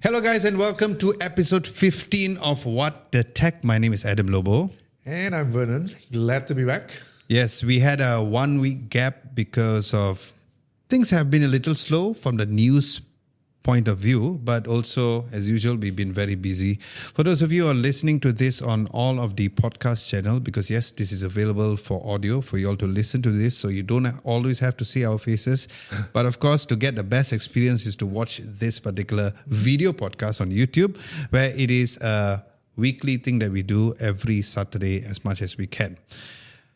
Hello guys and welcome to episode 15 of What the Tech. My name is Adam Lobo. And I'm Vernon. Glad to be back. Yes, we had a 1 week gap because of things have been a little slow from the news point of view, but also as usual, we've been very busy. For those of you who are listening to this on all of the podcast channel, because yes, this is available for audio for you all to listen to this, so you don't always have to see our faces. But of course, to get the best experience is to watch this particular video podcast on YouTube, where it is a weekly thing that we do every Saturday as much as we can.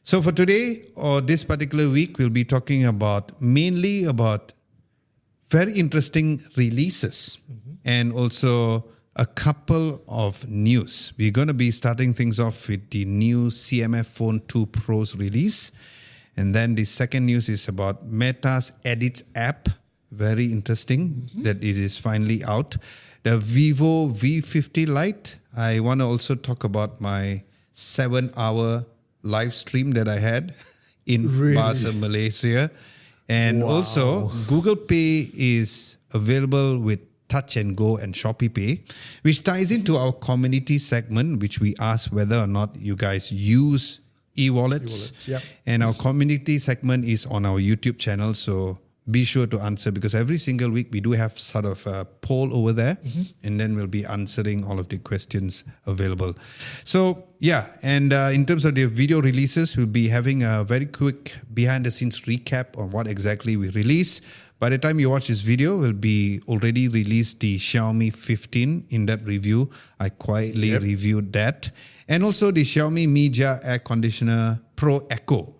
So for today or this particular week, we'll be talking mainly about very interesting releases and also a couple of news. We're going to be starting things off with the new CMF Phone 2 Pro's release. And then the second news is about Meta's Edits app. Very interesting that it is finally out. The Vivo V50 Lite. I want to also talk about my 7-hour live stream that I had in Bahasa, Malaysia. And also, Google Pay is available with Touch and Go and Shopee Pay, which ties into our community segment, which we asked whether or not you guys use e-wallets. Yep. And our community segment is on our YouTube channel, so be sure to answer because every single week we do have sort of a poll over there, and then we'll be answering all of the questions available. So yeah, and in terms of the video releases, we'll be having a very quick behind-the-scenes recap on what exactly we released. By the time you watch this video, we'll be already released the Xiaomi 15 in-depth review. I quietly reviewed that. And also the Xiaomi Mijia Air Conditioner Pro Echo,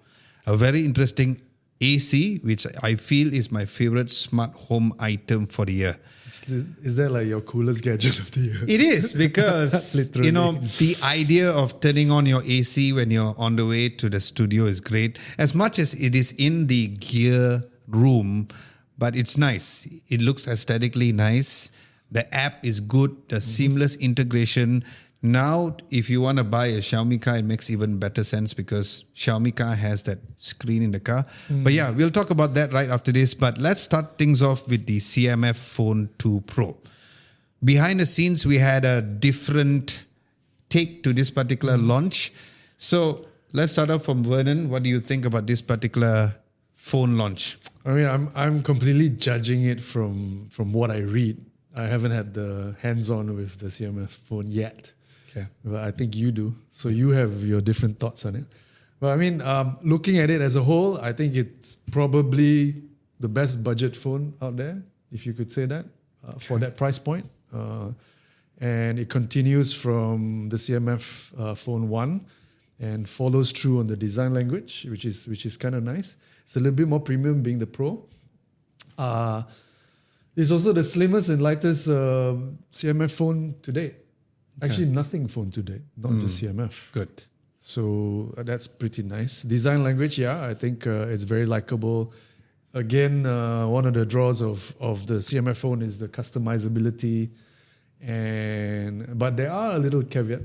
a very interesting AC, which I feel is my favorite smart home item for the year. Is that like your coolest gadget of the year? It is because, Literally. the idea of turning on your AC when you're on the way to the studio is great. As much as it is in the gear room, but it's nice. It looks aesthetically nice. The app is good. The seamless integration. Now, if you want to buy a Xiaomi car, it makes even better sense because Xiaomi car has that screen in the car. But yeah, we'll talk about that right after this. But let's start things off with the CMF Phone 2 Pro. Behind the scenes, we had a different take to this particular launch. So let's start off from Vernon. What do you think about this particular phone launch? I mean, I'm completely judging it from what I read. I haven't had the hands-on with the CMF phone yet. Okay. But I think you do. So you have your different thoughts on it. But I mean, looking at it as a whole, I think it's probably the best budget phone out there, if you could say that, for that price point. And it continues from the CMF Phone 1 and follows through on the design language, which is kind of nice. It's a little bit more premium being the Pro. It's also the slimmest and lightest CMF phone to date. Actually, nothing phone to date, not just CMF. Good. So that's pretty nice. Design language, I think it's very likable. Again, one of the draws of the CMF phone is the customizability, but there are a little caveat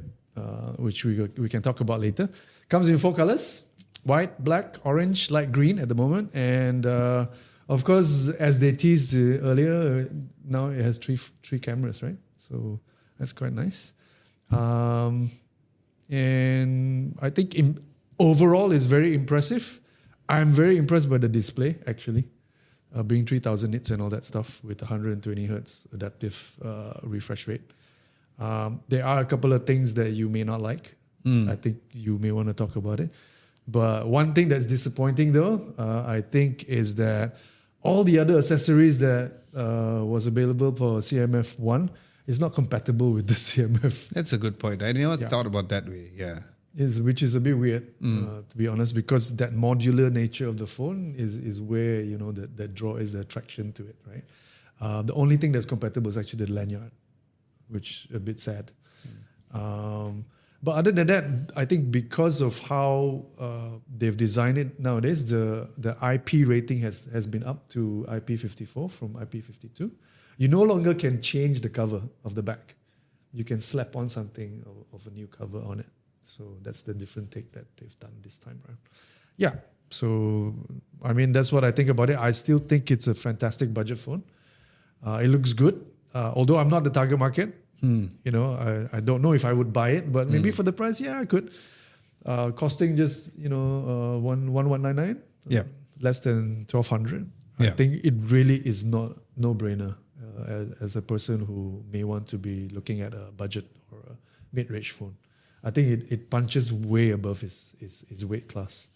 which we can talk about later. Comes in 4 colors: white, black, orange, light green at the moment, and of course, as they teased earlier, now it has three cameras, right? So that's quite nice. And I think overall it's very impressive. I'm very impressed by the display, actually, being 3000 nits and all that stuff with 120 hertz adaptive refresh rate. There are a couple of things that you may not like. I think you may want to talk about it. But one thing that's disappointing, though, I think, is that all the other accessories that was available for CMF 1 is not compatible with the CMF. That's a good point. I never thought about that way. Yeah. Which is a bit weird, to be honest, because that modular nature of the phone is where, that draw is the attraction to it, right? The only thing that's compatible is actually the lanyard, which is a bit sad. But other than that, I think because of how they've designed it nowadays, the IP rating has been up to IP54 from IP52. You no longer can change the cover of the back. You can slap on something of a new cover on it. So that's the different take that they've done this time around. Yeah, so I mean, that's what I think about it. I still think it's a fantastic budget phone. It looks good. although I'm not the target market, I don't know if I would buy it, but maybe for the price, I could. Costing just 1,199, less than 1,200. I think it really is not no-brainer as a person who may want to be looking at a budget or a mid-range phone. I think it punches way above his weight class.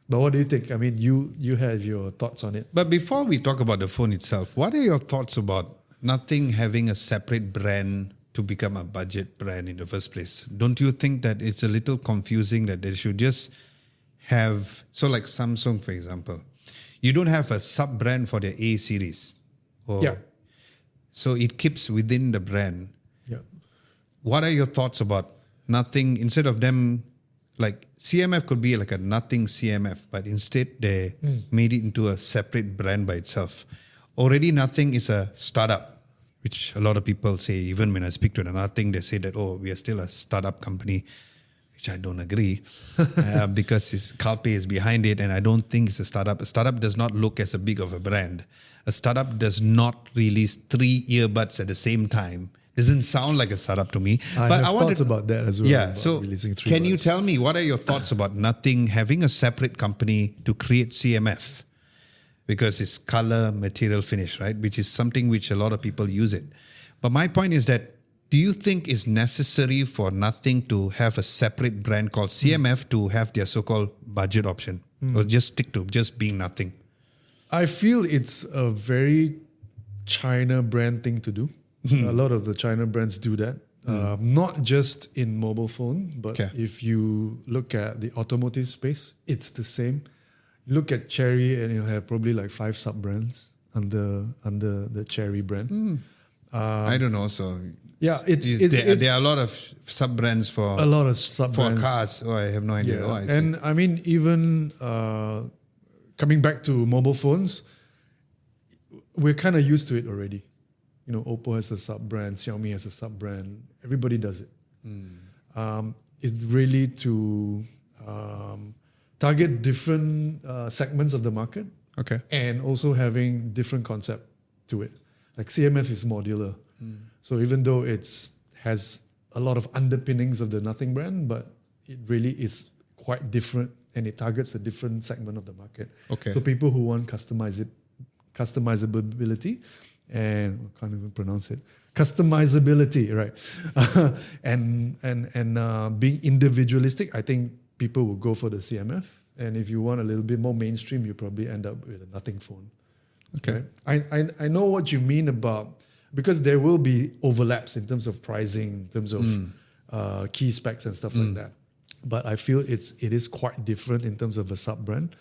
But what do you think? I mean, you have your thoughts on it. But before we talk about the phone itself, what are your thoughts about Nothing having a separate brand to become a budget brand in the first place? Don't you think that it's a little confusing that they should just have, so like Samsung, for example, you don't have a sub-brand for their A series. So it keeps within the brand. Yeah. What are your thoughts about Nothing, instead of them, like CMF could be like a Nothing CMF, but instead they made it into a separate brand by itself. Already Nothing is a startup, which a lot of people say, even when I speak to the Nothing, they say that, we are still a startup company, which I don't agree because Calpe is behind it and I don't think it's a startup. A startup does not look as a big of a brand. A startup does not release 3 earbuds at the same time. Doesn't sound like a startup to me. I have thoughts about that as well. Yeah, so can you tell me, what are your thoughts about Nothing having a separate company to create CMF? Because it's color, material, finish, right? Which is something which a lot of people use it. But my point is that, do you think it's necessary for Nothing to have a separate brand called CMF to have their so-called budget option? Or just stick to just being Nothing? I feel it's a very China brand thing to do. A lot of the China brands do that. Not just in mobile phone, but if you look at the automotive space, it's the same. Look at Cherry and you'll have probably like 5 sub-brands under the Cherry brand. I don't know. So there are a lot of sub-brands for a lot of sub-brands for cars. I have no idea. And I mean, even coming back to mobile phones, we're kind of used to it already. Oppo has a sub-brand, Xiaomi has a sub-brand. Everybody does it. It's really to target different segments of the market. Okay. And also having different concept to it. Like CMF is modular. So even though it has a lot of underpinnings of the Nothing brand, but it really is quite different and it targets a different segment of the market. Okay. So people who want customizability, and I can't even pronounce it. Customizability, right? and being individualistic, I think people will go for the CMF. And if you want a little bit more mainstream, you probably end up with a Nothing phone. Okay. Right? I know what you mean about, because there will be overlaps in terms of pricing, in terms of key specs and stuff like that. But I feel it is quite different in terms of a sub-brand.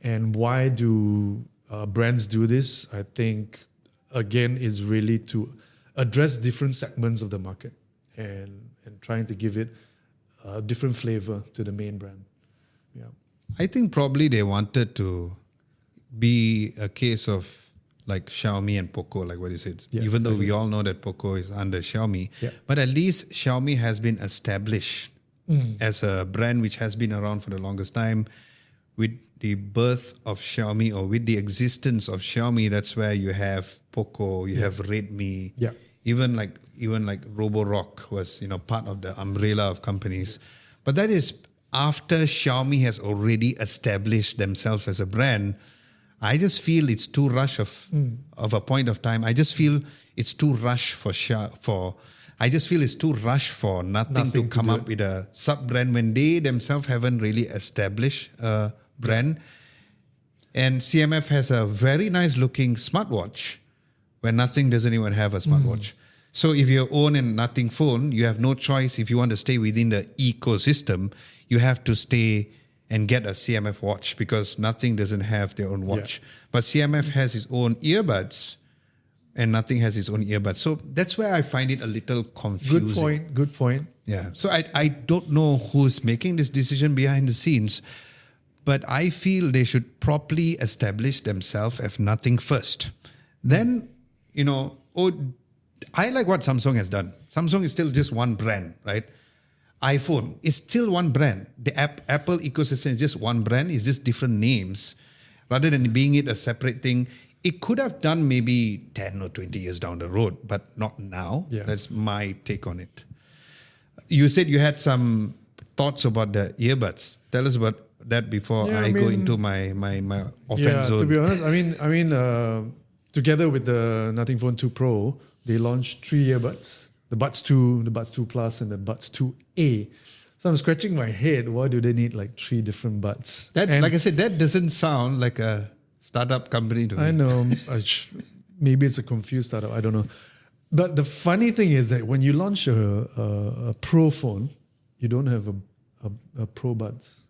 And why do brands do this? I think, again, is really to address different segments of the market and trying to give it a different flavor to the main brand. Yeah. I think probably they wanted to be a case of like Xiaomi and Poco, like what you said. Yeah, even though we all know that Poco is under Xiaomi. Yeah. But at least Xiaomi has been established as a brand which has been around for the longest time. With the birth of Xiaomi or with the existence of Xiaomi, that's where you have Poco, you have Redmi. Yeah. Even like Roborock was, part of the umbrella of companies. But that is after Xiaomi has already established themselves as a brand. I just feel it's too rush of a point of time. I just feel it's too rush for Nothing to come up with a sub-brand when they themselves haven't really established a brand. And CMF has a very nice looking smartwatch where Nothing doesn't even have a smartwatch. So if you own a Nothing phone, you have no choice. If you want to stay within the ecosystem, you have to stay and get a CMF watch because Nothing doesn't have their own watch. Yeah. But CMF has its own earbuds and Nothing has its own earbuds. So that's where I find it a little confusing. Good point. Yeah. So I don't know who's making this decision behind the scenes, but I feel they should properly establish themselves as Nothing first. Then, I like what Samsung has done. Samsung is still just one brand, right? iPhone is still one brand. The Apple ecosystem is just one brand. It's just different names. Rather than being it a separate thing, it could have done maybe 10 or 20 years down the road, but not now. Yeah. That's my take on it. You said you had some thoughts about the earbuds. Tell us about that before I go into my offense zone. To be honest, together with the Nothing Phone 2 Pro, they launched 3 earbuds: the Buds 2, the Buds 2 Plus, and the Buds 2A. So I'm scratching my head. Why do they need like 3 different buds? Like I said, that doesn't sound like a startup company to me. I know. Maybe it's a confused startup. I don't know. But the funny thing is that when you launch a Pro phone, you don't have a Pro Buds.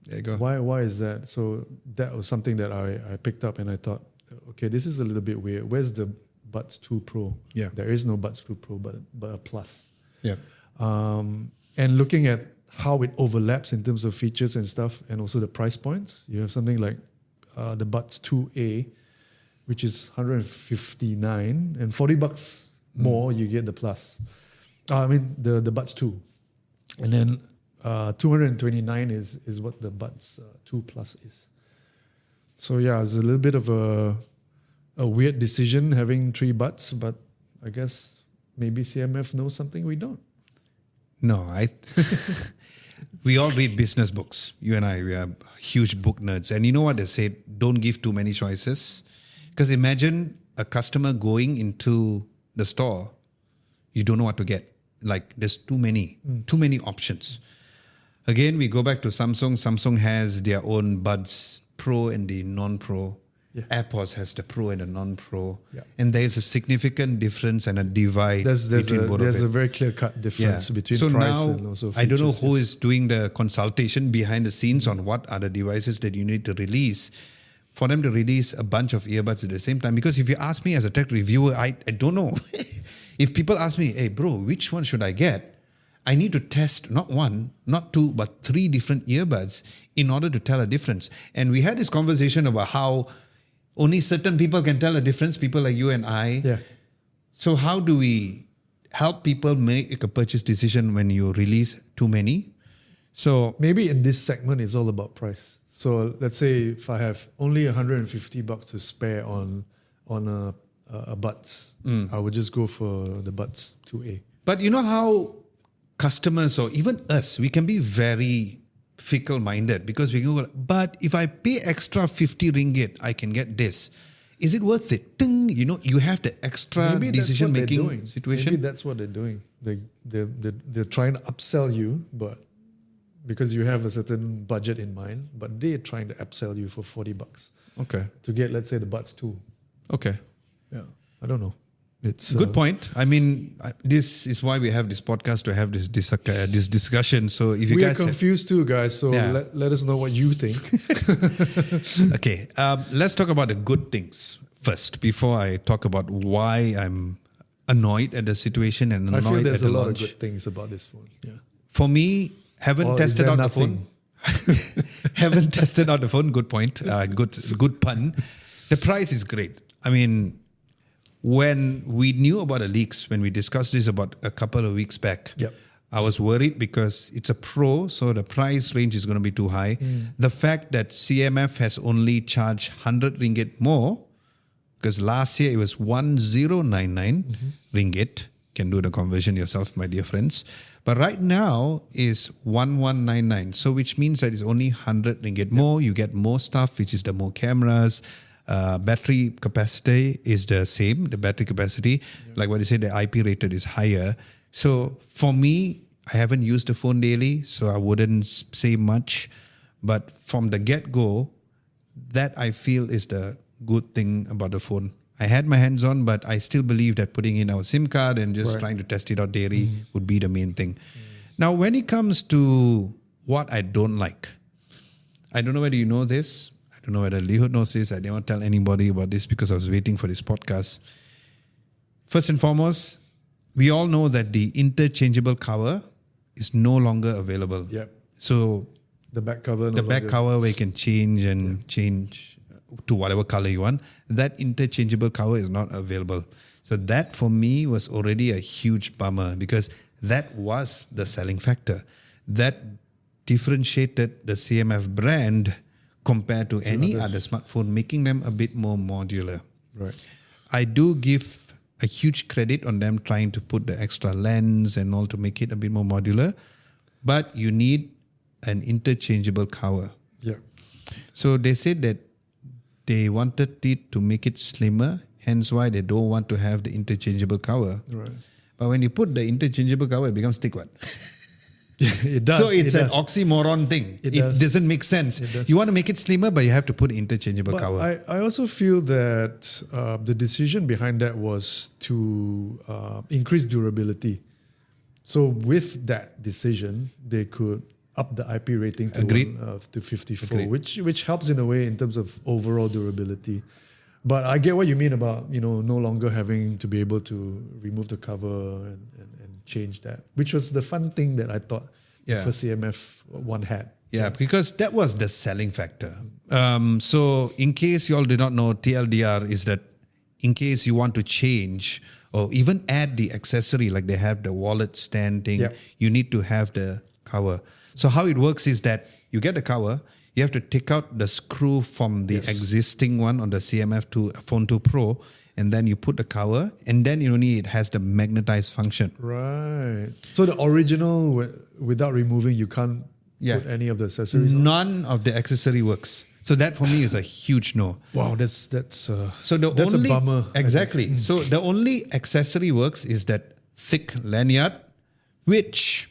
There you go. Why is that? So that was something that I picked up and I thought, okay, this is a little bit weird. Where's the Buds 2 Pro? Yeah. There is no Buds 2 Pro, but a Plus. Yeah. And looking at how it overlaps in terms of features and stuff, and also the price points, you have something like the Buds 2A, which is 159, and $40 more you get the Plus. The Buds 2, and then 229 is what the Buds 2 Plus is. So yeah, it's a little bit of a weird decision having 3 buds, but I guess maybe CMF knows something we don't. No, we all read business books. You and I, we are huge book nerds. And you know what they say? Don't give too many choices. Because imagine a customer going into the store, you don't know what to get. Like there's too many options. Again, we go back to Samsung. Samsung has their own Buds Pro and the non-Pro. Yeah. AirPods has the Pro and the non-Pro. Yeah. And there's a significant difference and a divide between both of it. There's a very clear-cut difference between so price now, and also features. I don't know who is doing the consultation behind the scenes on what are the devices that you need to release for them to release a bunch of earbuds at the same time. Because if you ask me as a tech reviewer, I don't know. If people ask me, hey bro, which one should I get? I need to test not 1, not 2, but 3 different earbuds in order to tell a difference. And we had this conversation about how only certain people can tell a difference, people like you and I. Yeah. So how do we help people make a purchase decision when you release too many? So maybe in this segment, it's all about price. So let's say if I have only $150 to spare on a Buds, I would just go for the Buds 2A. But you know how customers or even us, we can be very fickle-minded because we go, but if I pay extra 50 ringgit, I can get this. Is it worth it? Ding, you have the extra decision-making situation. Maybe that's what they're doing. They're trying to upsell you, but because you have a certain budget in mind, but they're trying to upsell you for $40. Okay. To get, let's say, the Buds 2. Okay. Yeah. I don't know. It's good point. I mean, this is why we have this podcast, to have this discussion. So if you we guys are confused too, guys. So let us know what you think. Okay, let's talk about the good things first before I talk about why I'm annoyed at the situation and annoyed I feel there's at a the lot launch. of good things about this phone. Yeah. For me, haven't tested out the phone. Haven't tested out the phone. Good point. Good pun. The price is great. I mean, when we knew about the leaks, when we discussed this about a couple of weeks back, Yep. I was worried because it's a Pro, so the price range is going to be too high. The fact that CMF has only charged 100 ringgit more, because last year it was 1099 ringgit. Can do the conversion yourself, my dear friends. But right now is 1199. So which means that it's only 100 ringgit more. You get more stuff, which is the more cameras. Battery capacity is the same. The battery capacity, like what you said, the IP rated is higher. So for me, I haven't used the phone daily, so I wouldn't say much. But from the get-go, that I feel is the good thing about the phone. I had my hands on, but I still believe that putting in our SIM card and just trying to test it out daily would be the main thing. Now, when it comes to what I don't like, I don't know whether you know this. I don't know whether Liho knows this. I didn't want to tell anybody about this because I was waiting for this podcast. First and foremost, we all know that the interchangeable cover is no longer available. Yep. So The back cover. the back cover where you can change and change to whatever color you want, that interchangeable cover is not available. So that for me was already a huge bummer because that was the selling factor. That differentiated the CMF brand compared to any other smartphone, making them a bit more modular. Right. I do give a huge credit on them trying to put the extra lens and all to make it a bit more modular, but you need an interchangeable cover. Yeah. So they said that they wanted it to make it slimmer, hence why they don't want to have the interchangeable cover. Right. But when you put the interchangeable cover, it becomes thick one. It does. So it's it an does. oxymoron thing. It It does. doesn't make sense. It does. You want to make it slimmer, but you have to put interchangeable But cover. I also feel that the decision behind that was to increase durability. So with that decision, they could up the IP rating to, Agreed. To 54, Agreed. which helps in a way in terms of overall durability. But I get what you mean about no longer having to be able to remove the cover and change that, which was the fun thing that I thought Yeah. for CMF one had. Yeah, because that was the selling factor. So in case you all did not know, TLDR is that in case you want to change or even add the accessory, like they have the wallet stand thing, Yeah. you need to have the cover. So how it works is that you get the cover, you have to take out the screw from the Yes. existing one on the CMF to Phone 2 Pro, and then you put the cover, and then only it has the magnetized function. Right. So the original, without removing, you can't put any of the accessories on? None of the accessory works. So that for me is a huge no. Wow, that's So that's a bummer. Exactly. So the only accessory works is that thick lanyard, which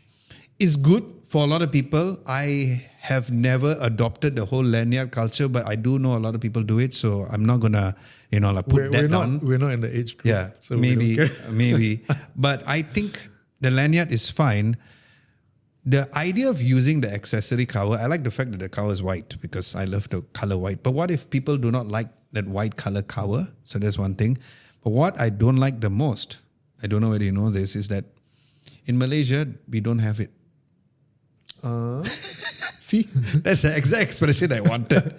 is good for a lot of people. I have never adopted the whole lanyard culture, but I do know a lot of people do it. So I'm not gonna, put that down. We're not in the age group. Yeah, so we maybe, don't care. maybe. But I think the lanyard is fine. The idea of using the accessory cover, I like the fact that the cover is white because I love the color white. But what if people do not like that white color cover? So that's one thing. But what I don't like the most, I don't know whether you know this, is that in Malaysia, we don't have it. See, that's the exact expression I wanted.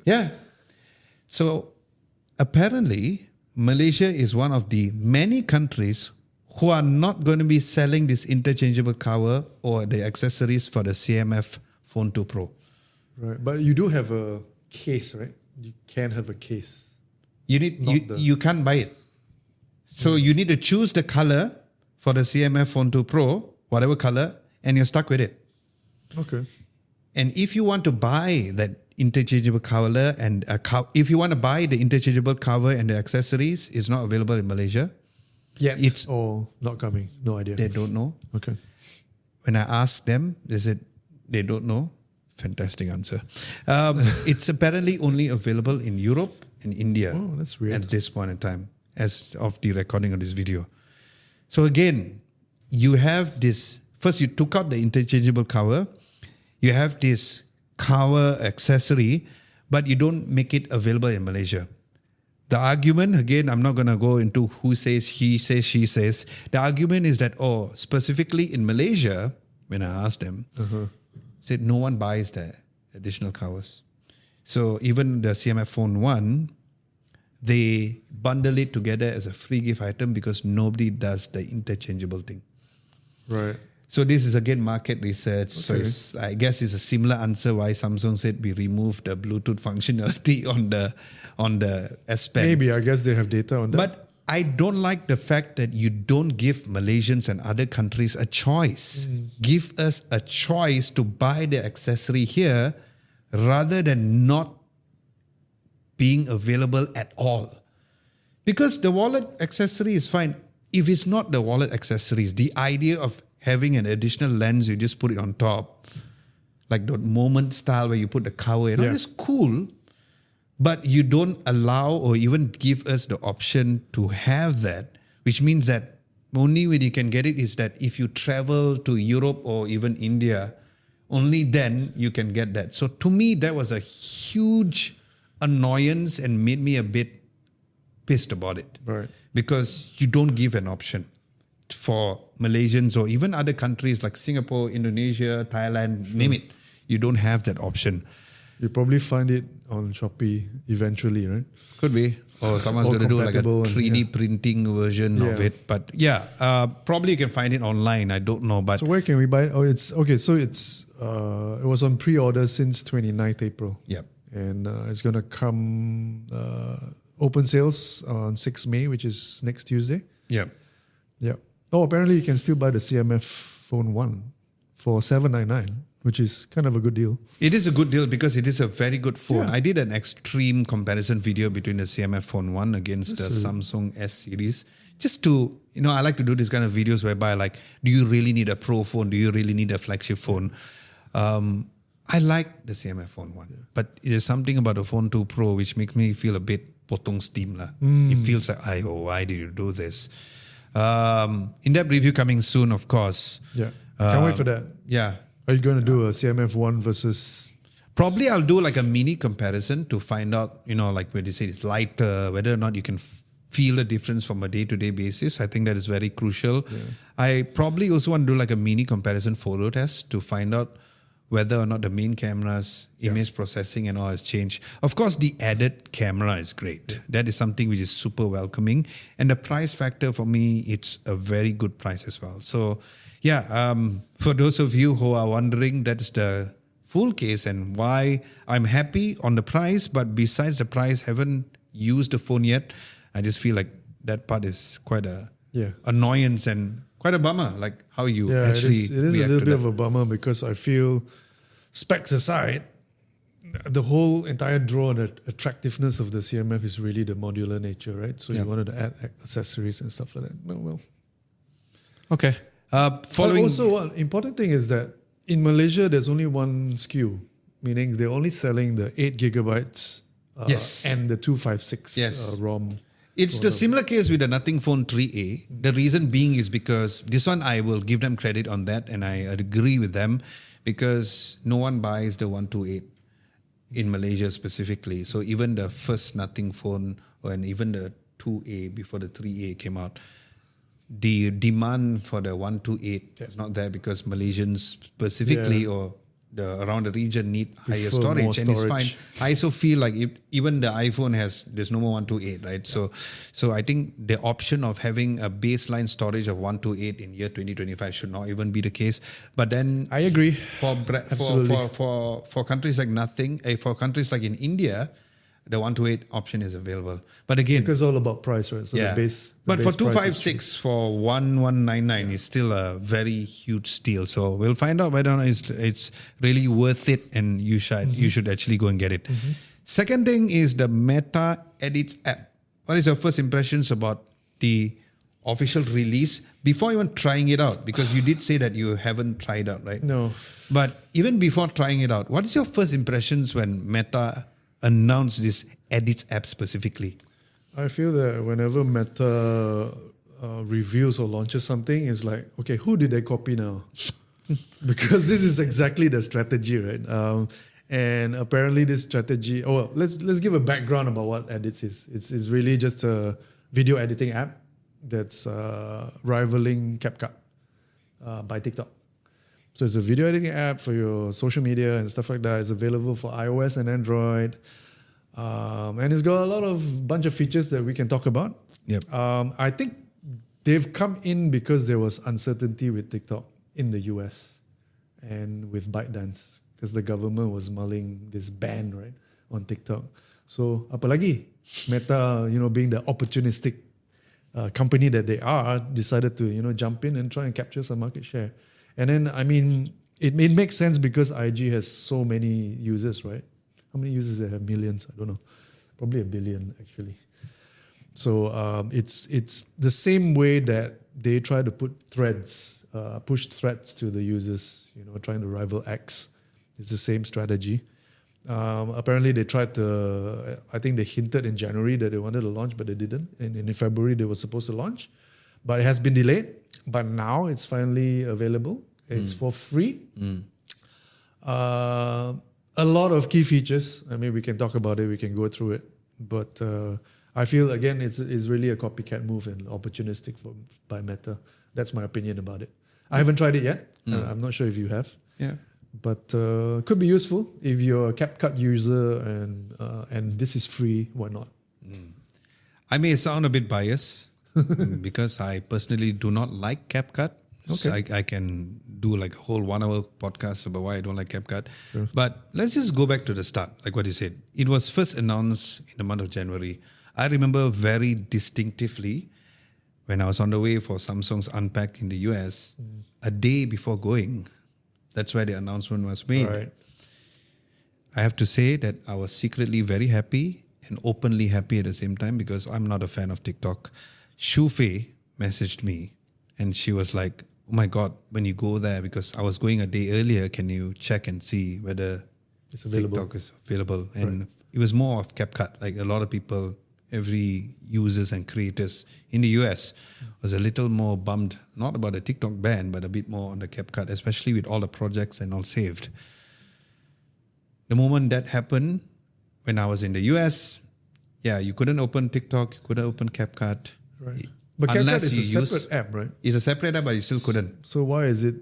Yeah. So apparently, Malaysia is one of the many countries who are not going to be selling this interchangeable cover or the accessories for the CMF Phone 2 Pro. Right, but you do have a case, right? You can have a case. You can't buy it. So you need to choose the color for the CMF Phone 2 Pro, whatever color, and you're stuck with it. Okay. And if you want to buy that interchangeable cover and if you want to buy the interchangeable cover and the accessories, it's not available in Malaysia. Yet It's not coming. No idea. They don't know. Okay. When I asked them, they said they don't know. Fantastic answer. It's apparently only available in Europe and India. Oh, that's weird. At this point in time, as of the recording of this video. So again, you have this. First, you took out the interchangeable cover. You have this cover accessory, but you don't make it available in Malaysia. The argument, again, I'm not going to go into who says, he says, she says. The argument is that, specifically in Malaysia, when I asked them, said no one buys the additional covers. So even the CMF Phone 1, they bundle it together as a free gift item because nobody does the interchangeable thing. Right. So this is again market research. Okay. So I guess it's a similar answer why Samsung said we removed the Bluetooth functionality on the S Pen. Maybe, I guess they have data on that. But I don't like the fact that you don't give Malaysians and other countries a choice. Give us a choice to buy the accessory here rather than not being available at all. Because the wallet accessory is fine. If it's not the wallet accessories, the idea of having an additional lens, you just put it on top, like the Moment style where you put the cover, it's cool. But you don't allow or even give us the option to have that, which means that only way you can get it is that if you travel to Europe or even India, only then you can get that. So to me, that was a huge annoyance and made me a bit pissed about it. Right. Because you don't give an option for Malaysians or even other countries like Singapore, Indonesia, Thailand, name it. You don't have that option. You probably find it on Shopee eventually, right? Could be. Or someone's Or going to do like a compatible 3D printing version of it. But probably you can find it online. I don't know. But So where can we buy it? Oh, it's okay. So it's it was on pre-order since 29th April. Yep. And it's going to come open sales on 6 May, which is next Tuesday. Yeah. Yeah. Oh, apparently you can still buy the CMF Phone 1 for $799, which is kind of a good deal. It is a good deal because it is a very good phone. Yeah. I did an extreme comparison video between the CMF Phone 1 against the Samsung S series. Just to, I like to do this kind of videos whereby like, do you really need a pro phone? Do you really need a flagship phone? I like the CMF Phone 1, but there's something about the Phone 2 Pro which makes me feel a bit potong steam lah. It feels like, why did you do this? In-depth review coming soon, of course. Yeah. Can't wait for that. Yeah. Are you going to do a CMF 1 versus... Probably I'll do like a mini comparison to find out, like where they say it's lighter, whether or not you can feel the difference from a day-to-day basis. I think that is very crucial. Yeah. I probably also want to do like a mini comparison photo test to find out whether or not the main camera's image processing and all has changed. Of course, the added camera is great. Yeah. That is something which is super welcoming. And the price factor for me, it's a very good price as well. So yeah, for those of you who are wondering, that's the full case and why I'm happy on the price. But besides the price, haven't used the phone yet. I just feel like that part is quite a annoyance and quite a bummer, like how you actually it is a little bit of a bummer because I feel, specs aside, the whole entire draw and attractiveness of the CMF is really the modular nature, right? So you wanted to add accessories and stuff like that. Well. Okay. But also, one important thing is that in Malaysia, there's only one SKU, meaning they're only selling the 8 gigabytes and the 256 ROM. It's the similar case with the Nothing Phone 3A. The reason being is because this one, I will give them credit on that and I agree with them because no one buys the 128 in Malaysia specifically. So even the first Nothing Phone and even the 2A before the 3A came out, the demand for the 128 is not there because Malaysians specifically or around the region need higher storage and it's fine. I also feel like even the iPhone there's no more 128, right? Yeah. So I think the option of having a baseline storage of 128 in year 2025 should not even be the case. But then I agree. For countries like for countries like in India, the 128 option is available. But again, because it's all about price, right? So the base. But for 256 for 1199 is still a very huge steal. So we'll find out whether or not it's really worth it, and you should actually go and get it. Second thing is the Meta Edits app. What is your first impressions about the official release before even trying it out? Because you did say that you haven't tried out, right? No. But even before trying it out, what is your first impressions when Meta announced this Edits app specifically? I feel that whenever Meta reveals or launches something, it's like, okay, who did they copy now? Because this is exactly the strategy, right? And apparently this strategy, let's give a background about what Edits is. It's really just a video editing app that's rivaling CapCut by TikTok. So it's a video editing app for your social media and stuff like that. It's available for iOS and Android. And it's got a bunch of features that we can talk about. Yep. I think they've come in because there was uncertainty with TikTok in the US and with ByteDance because the government was mulling this ban, right, on TikTok. So apalagi Meta, being the opportunistic company that they are, decided to, jump in and try and capture some market share. And then, it makes sense because IG has so many users, right? How many users they have? Millions? I don't know. Probably 1 billion, actually. So it's the same way that they try to put threads, push threads to the users, trying to rival X. It's the same strategy. Apparently, they tried to, I think they hinted in January that they wanted to launch, but they didn't. And in February, they were supposed to launch. But it has been delayed. But now it's finally available. It's for free. A lot of key features. We can talk about it. We can go through it. But I feel, again, it's really a copycat move and opportunistic by Meta. That's my opinion about it. I haven't tried it yet. I'm not sure if you have. Yeah. But could be useful if you're a CapCut user and this is free. Why not? I may sound a bit biased because I personally do not like CapCut. Okay. So I can do like a whole 1 hour podcast about why I don't like CapCut. Sure. But let's just go back to the start, like what you said. It was first announced in the month of January. I remember very distinctively when I was on the way for Samsung's Unpack in the US, a day before going, that's where the announcement was made. Right. I have to say that I was secretly very happy and openly happy at the same time because I'm not a fan of TikTok. Shu Fei messaged me and she was like, oh my God, when you go there, because I was going a day earlier, can you check and see whether It's available. TikTok is available? And it was more of CapCut. Like a lot of people, every users and creators in the US was a little more bummed, not about the TikTok ban, but a bit more on the CapCut, especially with all the projects and all saved. The moment that happened, when I was in the US, you couldn't open TikTok, you couldn't open CapCut. Right. But CapCut is a separate app, right? It's a separate app, but you still couldn't. So why is it?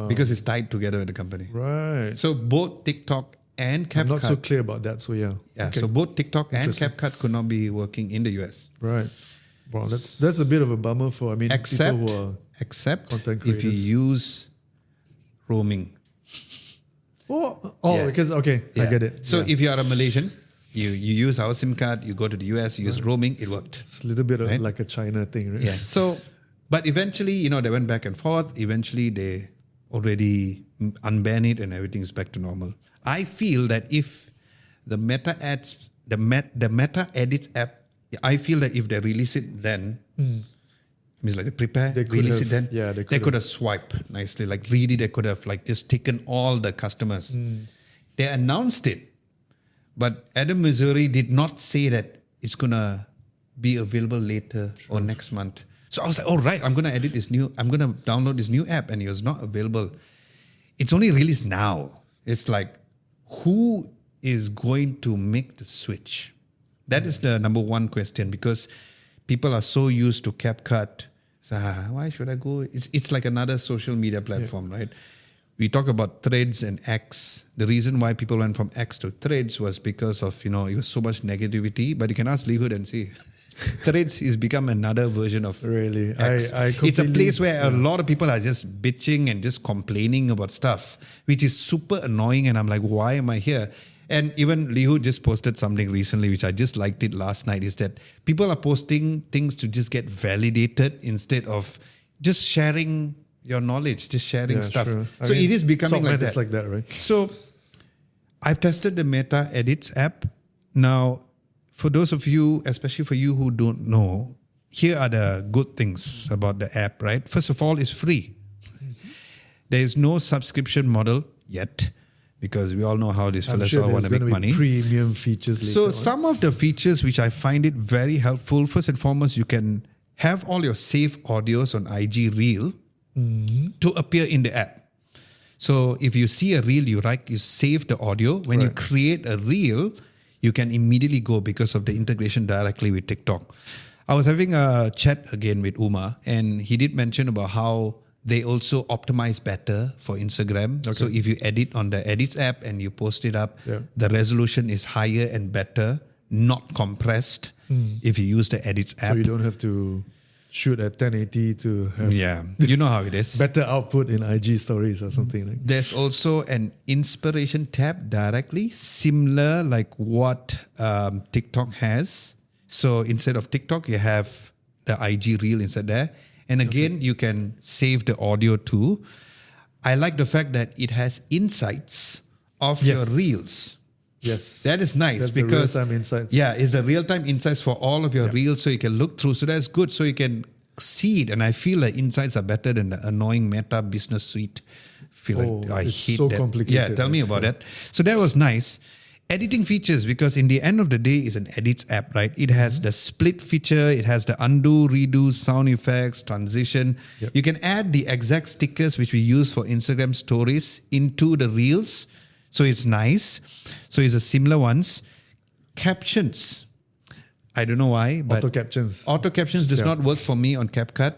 Because it's tied together with the company. Right. So both TikTok and CapCut. I'm not so clear about that. So yeah. Yeah. Okay. So both TikTok and CapCut could not be working in the US. Right. Wow, that's a bit of a bummer for people who are Except content if you creators. use roaming. Yeah. Because I get it. So if you are a Malaysian, you use our SIM card, you go to the US, you use roaming, it worked. It's a little bit of like a China thing, right? Yeah. So, but eventually, they went back and forth. Eventually, they already unban it and everything's back to normal. I feel that if the Meta Ads, the Meta Edits app, I feel that if they release it then, means like release it then, they could have swiped nicely. Like really, they could have like just taken all the customers. They announced it, but Adam Missouri did not say that it's gonna be available later or next month. So I was like, all right, I'm gonna download this new app, and it was not available. It's only released now. It's like, who is going to make the switch? That is the number one question, because people are so used to CapCut. So, why should I go? It's like another social media platform, right? We talk about Threads and X. The reason why people went from X to Threads was because of, it was so much negativity. But you can ask Lee Hood and see. Threads has become another version of Really? X. It's a place where a lot of people are just bitching and just complaining about stuff, which is super annoying. And I'm like, why am I here? And even Lee Hood just posted something recently, which I just liked it last night, is that people are posting things to just get validated instead of just sharing your knowledge, just sharing stuff. Sure. So it is becoming like that. It's like that, right? So I've tested the Meta Edits app. Now, for those of you, especially for you who don't know, here are the good things about the app, right? First of all, it's free. There is no subscription model yet, because we all know how these fellas all want to make money. Premium features later So on. some of the features which I find it very helpful, first and foremost, you can have all your saved audios on IG Reel to appear in the app. So if you see a reel you save the audio. When you create a reel, you can immediately go because of the integration directly with TikTok. I was having a chat again with Uma, and he did mention about how they also optimize better for Instagram. Okay. So if you edit on the Edits app and you post it up, the resolution is higher and better, not compressed if you use the Edits app. So you don't have to shoot at 1080 to have you know how it is. better output in IG stories or something like that. There's also an inspiration tab directly, similar like what TikTok has. So instead of TikTok, you have the IG Reel inside there. And again, you can save the audio too. I like the fact that it has insights of your reels. Yes. That is nice. That's because the real-time insights. Yeah, it's the real-time insights for all of your reels, so you can look through. So that's good. So you can see it. And I feel like insights are better than the annoying Meta Business Suite. I feel like I hate so that. complicated. Yeah, tell me about that. So that was nice. Editing features, because in the end of the day, it's an edits app, right? It has the split feature, it has the undo, redo, sound effects, transition. Yep. You can add the exact stickers which we use for Instagram stories into the reels. So it's nice. So it's a similar ones. Captions. I don't know why, but auto captions does not work for me on CapCut.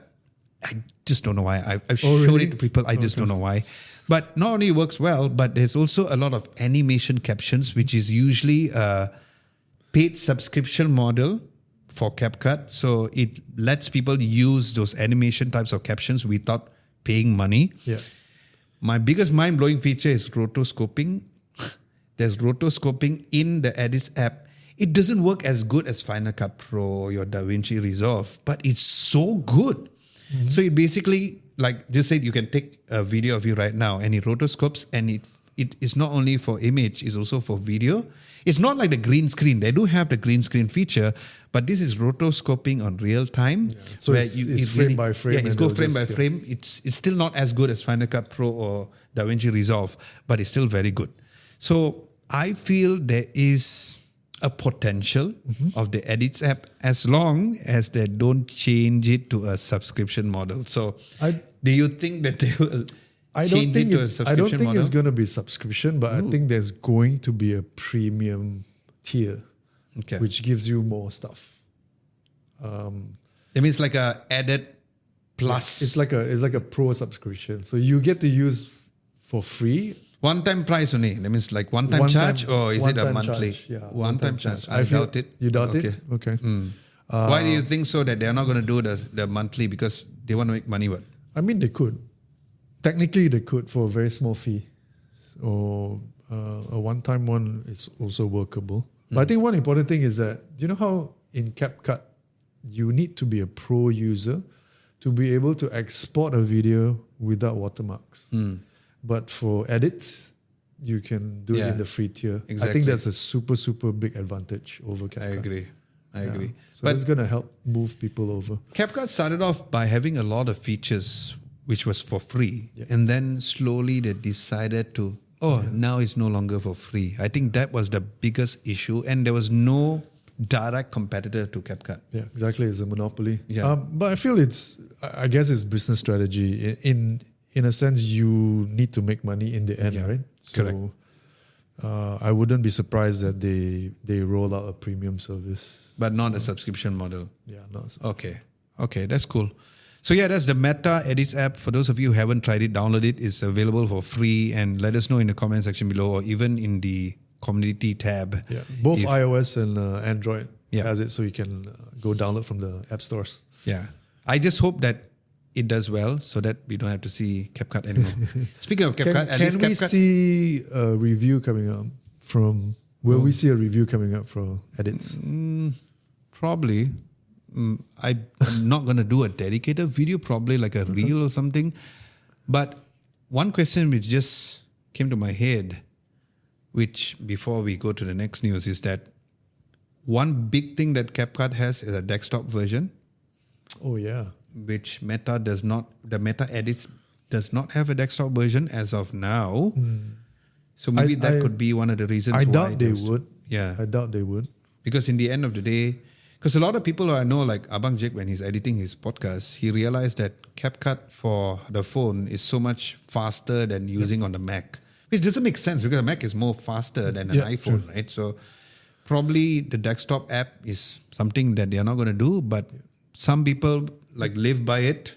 I just don't know why. I've showed it to people. I just don't know why. But not only works well, but there's also a lot of animation captions, which is usually a paid subscription model for CapCut. So it lets people use those animation types of captions without paying money. Yeah. My biggest mind-blowing feature is rotoscoping. There's rotoscoping in the Edits app. it doesn't work as good as Final Cut Pro or your DaVinci Resolve, but it's so good. So it basically, like just said, you can take a video of you right now and it rotoscopes, and it is not only for image, it's also for video. It's not like the green screen. They do have the green screen feature, but this is rotoscoping on real time. Yeah. So it's frame by frame. Yeah, it's go frame by frame. It's still not as good as Final Cut Pro or DaVinci Resolve, but it's still very good. So I feel there is a potential of the Edits app as long as they don't change it to a subscription model. So do you think that they will change it to a subscription model? I don't think it's going to be subscription, but I think there's going to be a premium tier, which gives you more stuff. That means like a added plus. It's like a pro subscription. So you get to use for free. One-time price only. That means like one-time charge, or is it a monthly? Charge. Yeah, one-time charge. I doubt it. You doubt it? Okay. Why do you think so that they're not going to do the monthly? Because they want to make money, what? I mean, they could. Technically, they could for a very small fee. Or a one-time one is also workable. But I think one important thing is that, you know how in CapCut, you need to be a pro user to be able to export a video without watermarks. But for edits, you can do it in the free tier. Exactly. I think that's a super, super big advantage over CapCut. I agree. So it's going to help move people over. CapCut started off by having a lot of features which was for free. And then slowly they decided to, now it's no longer for free. I think that was the biggest issue. And there was no direct competitor to CapCut. Yeah, exactly. It's a monopoly. Yeah. But I feel I guess it's business strategy. In a sense, you need to make money in the end, right? So, correct. I wouldn't be surprised that they roll out a premium service. But not a subscription model. Yeah, not. Okay, that's cool. So yeah, that's the Meta Edits app. For those of you who haven't tried it, download it. It's available for free, and let us know in the comment section below, or even in the community tab. Yeah, both iOS and Android has it, so you can go download from the app stores. Yeah, I just hope that it does well, so that we don't have to see CapCut anymore. Speaking of CapCut, can we see a review coming up from? Will we see a review coming up for Edits? Probably. I'm not going to do a dedicated video, probably like a reel or something. But one question which just came to my head, which before we go to the next news, is that one big thing that CapCut has is a desktop version. Oh yeah. Which Meta does not, the Meta Edits does not have a desktop version as of now. So maybe that could be one of the reasons why. I doubt they would. Yeah. I doubt they would. Because in the end of the day, because a lot of people who I know, like Abang Jake, when he's editing his podcast, he realized that CapCut for the phone is so much faster than using on the Mac. Which doesn't make sense because the Mac is more faster than an iPhone, right? So probably the desktop app is something that they're not going to do, but some people like live by it.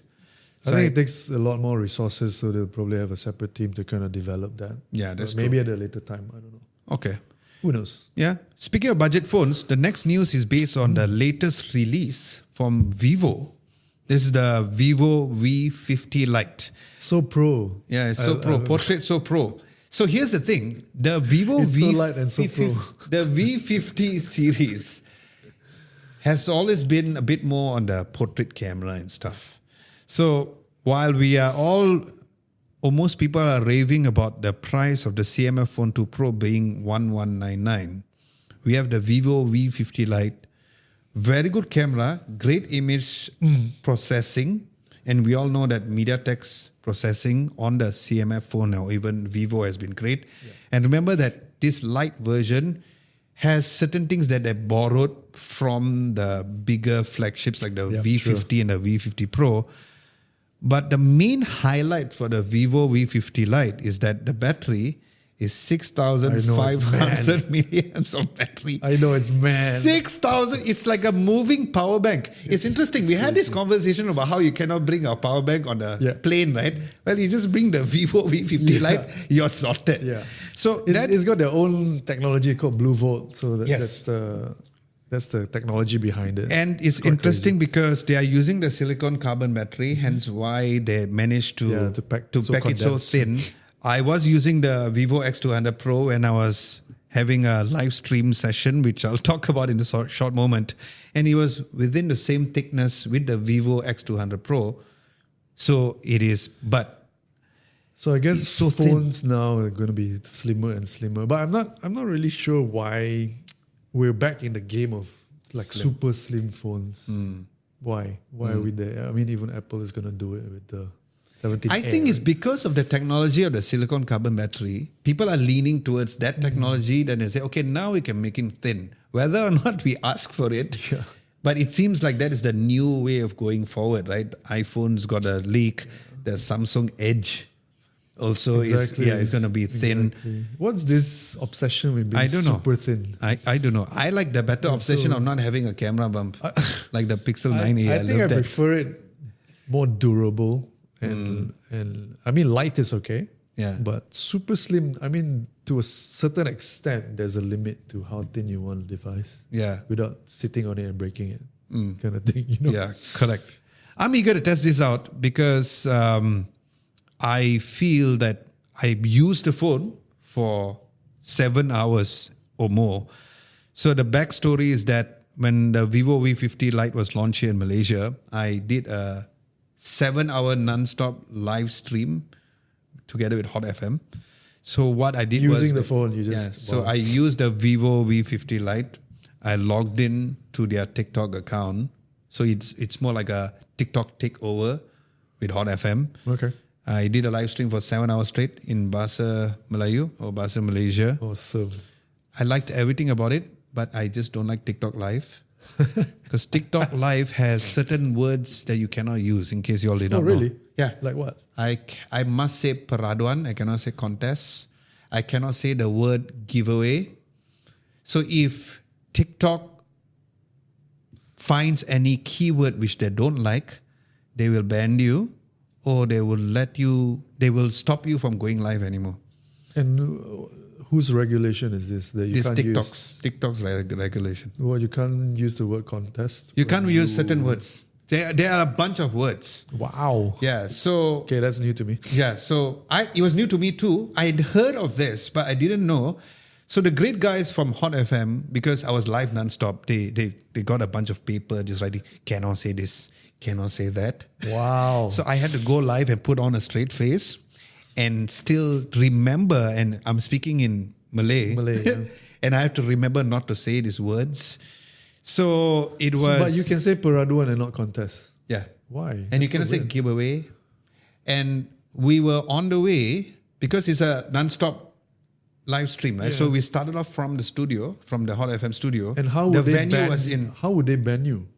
So I think it takes a lot more resources, so they'll probably have a separate team to kind of develop that. Yeah, that's true. Maybe at a later time, I don't know. Okay. Who knows? Yeah. Speaking of budget phones, the next news is based on the latest release from Vivo. This is the Vivo V50 Lite. So pro. Yeah, it's so pro. Portrait so pro. So here's the thing. The Vivo it's so light and so pro. The V50 series has always been a bit more on the portrait camera and stuff. So while we are almost people are raving about the price of the CMF Phone 2 Pro being 1199, we have the Vivo V50 Lite. Very good camera, great image processing. And we all know that MediaTek's processing on the CMF phone or even Vivo has been great. Yeah. And remember that this Lite version has certain things that they borrowed from the bigger flagships like the V50 and the V50 Pro. But the main highlight for the Vivo V50 Lite is that the battery is 6,500 milliamps of battery. I know, it's mad. 6,000. It's like a moving power bank. It's interesting. We had this conversation about how you cannot bring a power bank on the plane, right? Well, you just bring the Vivo V50 Lite, you're sorted. Yeah. So it's got their own technology called Blue Volt. So that's the technology behind it. And it's interesting because they are using the silicon carbon battery, hence why they managed to pack it so thin. I was using the Vivo X200 Pro when I was having a live stream session, which I'll talk about in a short moment. And it was within the same thickness with the Vivo X200 Pro. So it is, but So I guess it's so thin. phones now are going to be slimmer and slimmer. But I'm not really sure why we're back in the game of like super slim phones. Why? Why are we there? I mean, even Apple is going to do it with the 17. I think it's because of the technology of the silicon carbon battery. People are leaning towards that technology. Then they say, okay, now we can make it thin. Whether or not we ask for it. Yeah. But it seems like that is the new way of going forward, right? iPhone's got a leak. The Samsung Edge also is going to be thin. Exactly. What's this obsession with being I don't know. super thin? I don't know. I like the better obsession of not having a camera bump, like the Pixel 9a. I think I love that. prefer it more durable and I mean light is okay. Yeah. But super slim, I mean to a certain extent, there's a limit to how thin you want a device. Yeah. Without sitting on it and breaking it, kind of thing. You know. Yeah, correct. I'm eager to test this out because I feel that I used the phone for 7 hours or more. So the backstory is that when the Vivo V50 Lite was launched here in Malaysia, I did a 7-hour non-stop live stream together with Hot FM. So what I did was... Using the phone, you just... So I used the Vivo V50 Lite. I logged in to their TikTok account. So it's more like a TikTok takeover with Hot FM. Okay. I did a live stream for 7 hours straight in Bahasa Melayu or Bahasa Malaysia. Awesome. I liked everything about it, but I just don't like TikTok Live. Because TikTok Live has certain words that you cannot use, in case you already don't know. really? Yeah. Like what? I must say peraduan. I cannot say contest. I cannot say the word giveaway. So if TikTok finds any keyword which they don't like, they will ban you, or they will stop you from going live anymore. And whose regulation is this? That you This can't TikTok's regulation. Well, you can't use the word contest. You can't use certain words. There are a bunch of words. Wow. Yeah, so... Okay, that's new to me. Yeah, so it was new to me too. I'd heard of this, but I didn't know. So the great guys from Hot FM, because I was live nonstop, they got a bunch of paper just writing, cannot say this, cannot say that. Wow. So I had to go live and put on a straight face and still remember, and I'm speaking in Malay, yeah. and I have to remember not to say these words. So it was... But you can say peraduan and not contest. Yeah. Why? And you cannot say giveaway. And we were on the way, because it's a non-stop live stream, right? Yeah. So we started off from the studio, from the Hot FM studio. And how the would they venue ban? was in... How would they ban you?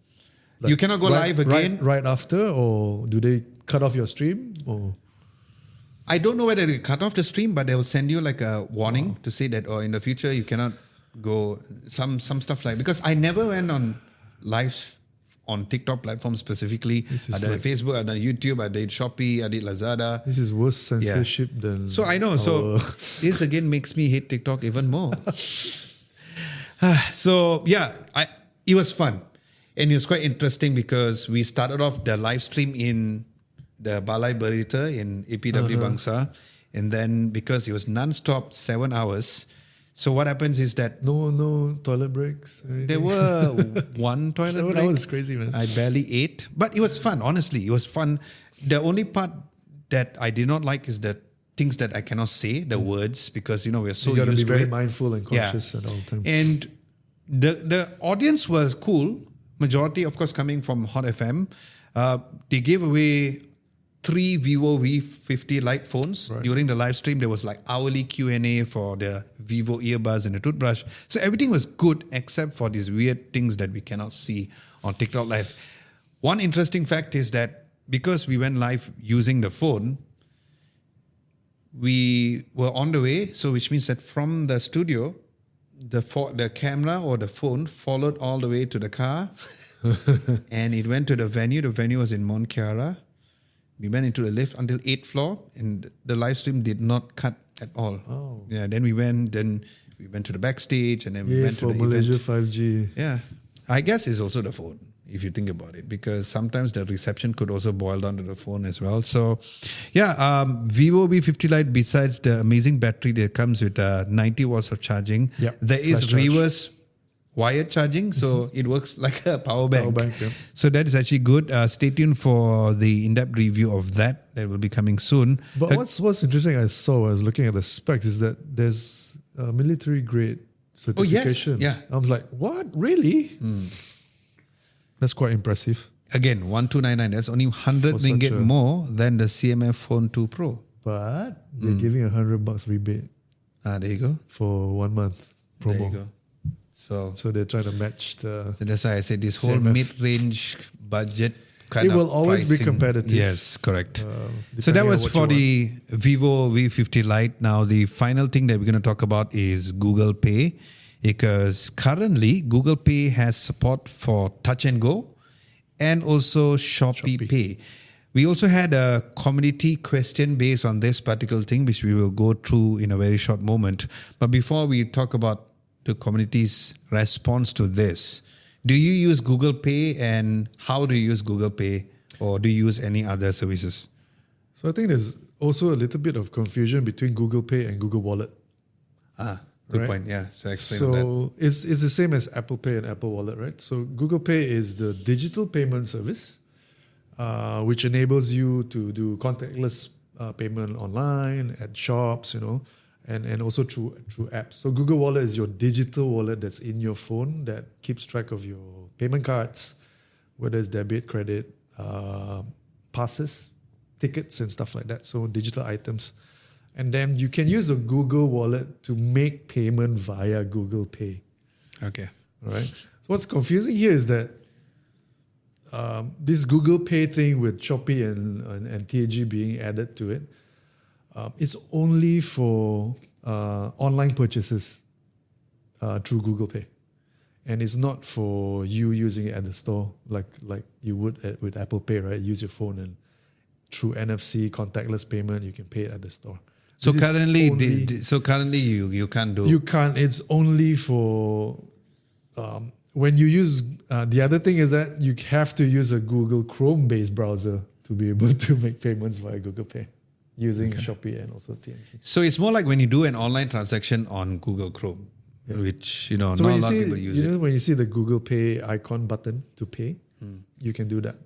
You cannot go live again. Right after, or do they cut off your stream? Or I don't know whether they cut off the stream, but they will send you like a warning to say that, in the future you cannot go, some stuff like, because I never went on live on TikTok platform specifically. I did Facebook, I did YouTube, I did Shopee, I did Lazada. this is worse censorship than. So I know. So this again makes me hate TikTok even more. So yeah, it was fun. And it was quite interesting because we started off the live stream in the Balai Berita in APW Bangsa. And then because it was non-stop 7 hours, so what happens is that no toilet breaks. or anything? there were one toilet 7 break. hours is crazy, man. I barely ate, but it was fun. Honestly, it was fun. The only part that I did not like is the things that I cannot say, the words, because we're so you got to be used to very it. mindful and conscious at all times. And the audience was cool. Majority, of course, coming from Hot FM. They gave away 3 Vivo V50 Lite phones. Right. During the live stream. There was like hourly Q&A for the Vivo earbuds and the toothbrush. So everything was good except for these weird things that we cannot see on TikTok Live. One interesting fact is that because we went live using the phone, we were on the way. So which means that from the studio, the camera or the phone followed all the way to the car and it went to the venue. The venue was in Mont Kiara. We went into the lift until 8th floor and the live stream did not cut at all. Oh. Yeah, then we went to the backstage and then we Yeah, went for to the Malaysia event. 5G. Yeah, I guess it's also the phone. if you think about it, because sometimes the reception could also boil down to the phone as well. So, yeah, Vivo V50 Lite, besides the amazing battery that comes with 90 watts of charging, there is flash charge. reverse wired charging, so it works like a power bank. Yeah. So that is actually good. Stay tuned for the in-depth review of that. That will be coming soon. But what's interesting, I was looking at the specs, is that there's a military grade certification. Yeah. I was like, what? Really? That's quite impressive. Again, 1299. That's only 100 For such ringgit a- more than the CMF Phone 2 Pro. But they're giving $100 rebate There you go. for 1 month promo. There you go. So they're trying to match the. So that's why I said this whole CMF. mid-range budget kind It of will always be pricing. competitive. Yes, correct. So depending that on was what for you the Vivo V50 Lite. Now the final thing that we're going to talk about is Google Pay, because currently Google Pay has support for Touch and Go and also Shopee Pay. We also had a community question based on this particular thing, which we will go through in a very short moment. But before we talk about the community's response to this, do you use Google Pay, and how do you use Google Pay, or do you use any other services? So I think there's also a little bit of confusion between Google Pay and Google Wallet. Good Right. point. Yeah. So explain on that. So it's the same as Apple Pay and Apple Wallet, right? So Google Pay is the digital payment service, which enables you to do contactless payment online at shops, and also through apps. So Google Wallet is your digital wallet that's in your phone that keeps track of your payment cards, whether it's debit, credit, passes, tickets, and stuff like that. So digital items. And then you can use a Google Wallet to make payment via Google Pay. Okay. All right. So what's confusing here is that this Google Pay thing with Shopee and TAG being added to it, it's only for online purchases through Google Pay, and it's not for you using it at the store like you would with Apple Pay, right? Use your phone, and through NFC contactless payment, you can pay it at the store. So This is currently, only- you can't do. you can't. It's only for when you use. The other thing is that you have to use a Google Chrome-based browser to be able to make payments via Google Pay using Shopee and also TNG. So it's more like when you do an online transaction on Google Chrome, which So not when a you lot of see, people use it. when you see the Google Pay icon button to pay, you can do that.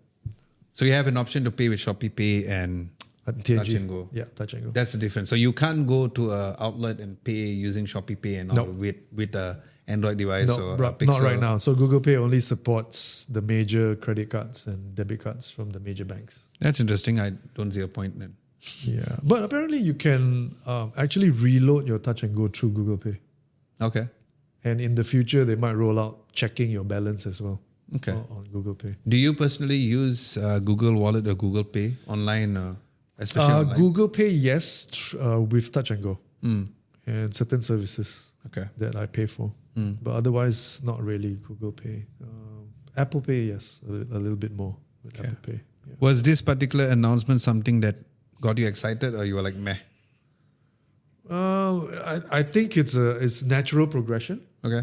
So you have an option to pay with Shopee Pay and TNG. Touch and Go. Yeah, Touch and Go. That's the difference. So you can't go to an outlet and pay using Shopee Pay and all No. with a Android device or a not Pixel. right now. So Google Pay only supports the major credit cards and debit cards from the major banks. That's interesting. I don't see a point then. Yeah, but apparently you can actually reload your Touch and Go through Google Pay. Okay. And in the future, they might roll out checking your balance as well. Okay. On Google Pay. Do you personally use Google Wallet or Google Pay online, especially online? Google Pay, yes, with Touch and Go and certain services Okay. that I pay for. But otherwise, not really Google Pay. Apple Pay, yes, a little bit more with Apple Pay. Yeah. Was this particular announcement something that got you excited, or you were like, meh? I think it's natural progression. Okay.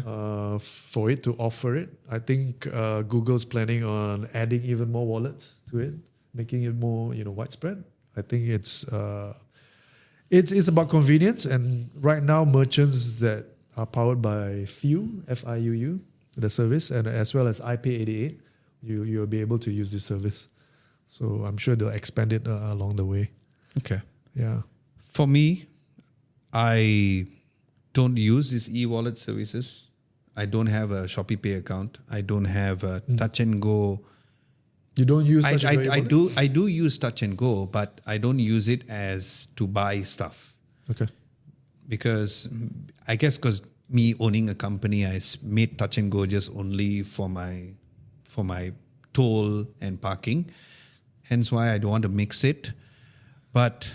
For it to offer it. I think Google's planning on adding even more wallets to it, making it more widespread. I think it's about convenience, and right now merchants that are powered by FIU, FIUU, the service, and as well as iPay88, you'll be able to use this service. So I'm sure they'll expand it along the way. Okay. Yeah. For me, I don't use these e-wallet services. I don't have a Shopee Pay account. I don't have a Touch and Go. You don't use Touch and Go e-wallet? I do use Touch and Go, but I don't use it as to buy stuff. Okay. Because I guess because me owning a company, I made Touch and Go just only for my toll and parking. Hence why I don't want to mix it. But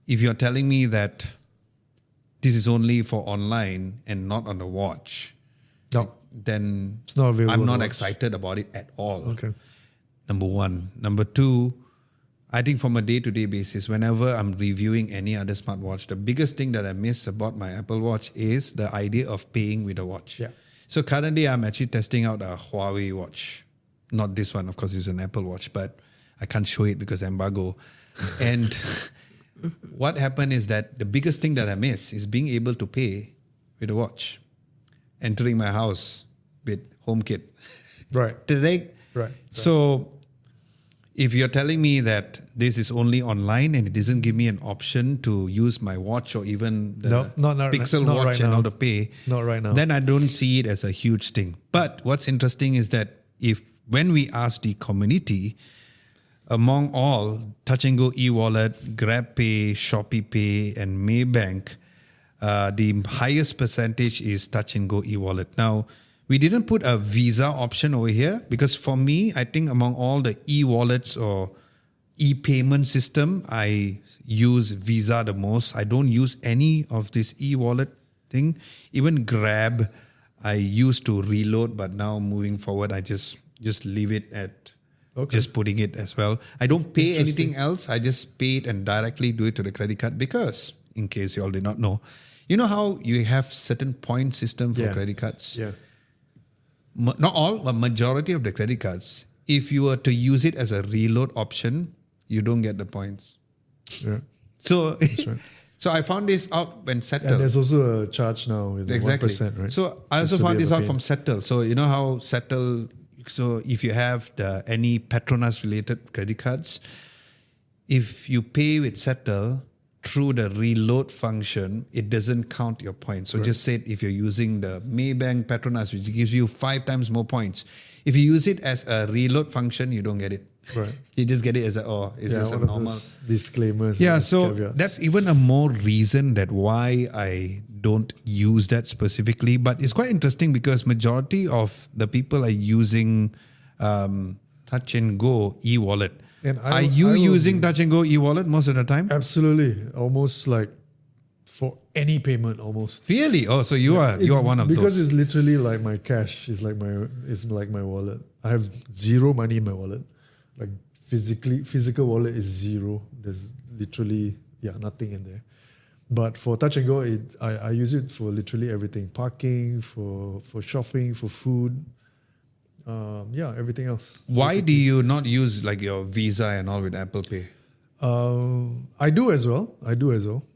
if you're telling me that this is only for online and not on the watch, No, then it's not available. I'm on the not watch. excited about it at all. Okay. Number one. Number two, I think from a day-to-day basis, whenever I'm reviewing any other smartwatch, the biggest thing that I miss about my Apple Watch is the idea of paying with a watch. Yeah. So currently, I'm actually testing out a Huawei watch. not this one, of course, it's an Apple Watch, but I can't show it because embargo. And what happened is that the biggest thing that I miss is being able to pay with a watch, entering my house with HomeKit. Right. Right. So if you're telling me that this is only online and it doesn't give me an option to use my watch or even the not Pixel not watch right and now. all to pay, Not right now. then I don't see it as a huge thing. But what's interesting is that when we ask the community, among all Touch and Go e-wallet, GrabPay, Shopee Pay, and Maybank, the highest percentage is Touch and Go e-wallet. Now, we didn't put a Visa option over here because for me, I think among all the e-wallets or e-payment system, I use Visa the most. I don't use any of this e-wallet thing. Even Grab, I used to reload, but now moving forward, I just leave it at just putting it as well. I don't pay anything else. I just pay it and directly do it to the credit card because, in case you all did not know, you know how you have certain point system for credit cards? Yeah. Not all, but majority of the credit cards, if you were to use it as a reload option, you don't get the points. Yeah. So, right. so I found this out when Settle. And there's also a charge now with Exactly. 1%, right? So I also found this out from Settle. So you know how Settle, so if you have any Petronas related credit cards, if you pay with Settle through the reload function, it doesn't count your points. So just say if you're using the Maybank Petronas, which gives you 5 times more points. If you use it as a reload function, you don't get it. Right. You just get it as is this a one of normal those disclaimers. Yeah, and so caveats. that's even a more reason that why I don't use that specifically. But it's quite interesting because majority of the people are using Touch and Go e-wallet. And are you using Touch and Go e-wallet most of the time? Absolutely. Almost like for any payment almost. Really? Oh, so you are one of because those. it's literally like my cash. It's like my wallet. I have zero money in my wallet. Like physical wallet is zero. There's literally nothing in there. But for Touch and Go, I use it for literally everything: parking, for shopping, for food, everything else. Why do you not use like your Visa and all with Apple Pay? I do as well.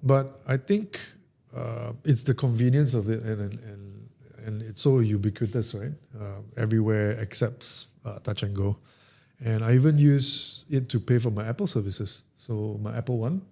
But I think it's the convenience of it, and it's so ubiquitous, right? Everywhere accepts Touch and Go. And I even use it to pay for my Apple services. So my Apple One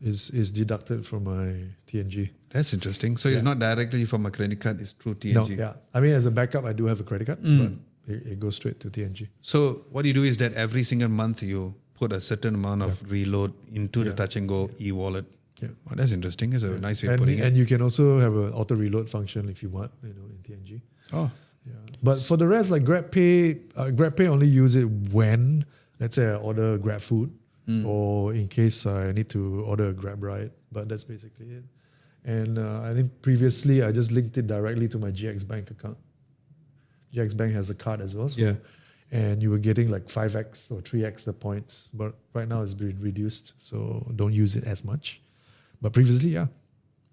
is deducted from my TNG. That's interesting. So it's not directly from a credit card, it's through TNG. No, I mean, as a backup, I do have a credit card, but it goes straight to TNG. So what you do is that every single month you put a certain amount of reload into the Touch and Go e-wallet. Yeah. Oh, that's interesting. It's a nice way of putting it. And you can also have an auto reload function if you want, in TNG. Oh. Yeah. But for the rest, like GrabPay only use it when, let's say I order Grab food or in case I need to order a Grab ride. But that's basically it. And I think previously I just linked it directly to my GX Bank account. GX Bank has a card as well. So, and you were getting like 5x or 3x the points. But right now it's been reduced, so don't use it as much. But previously,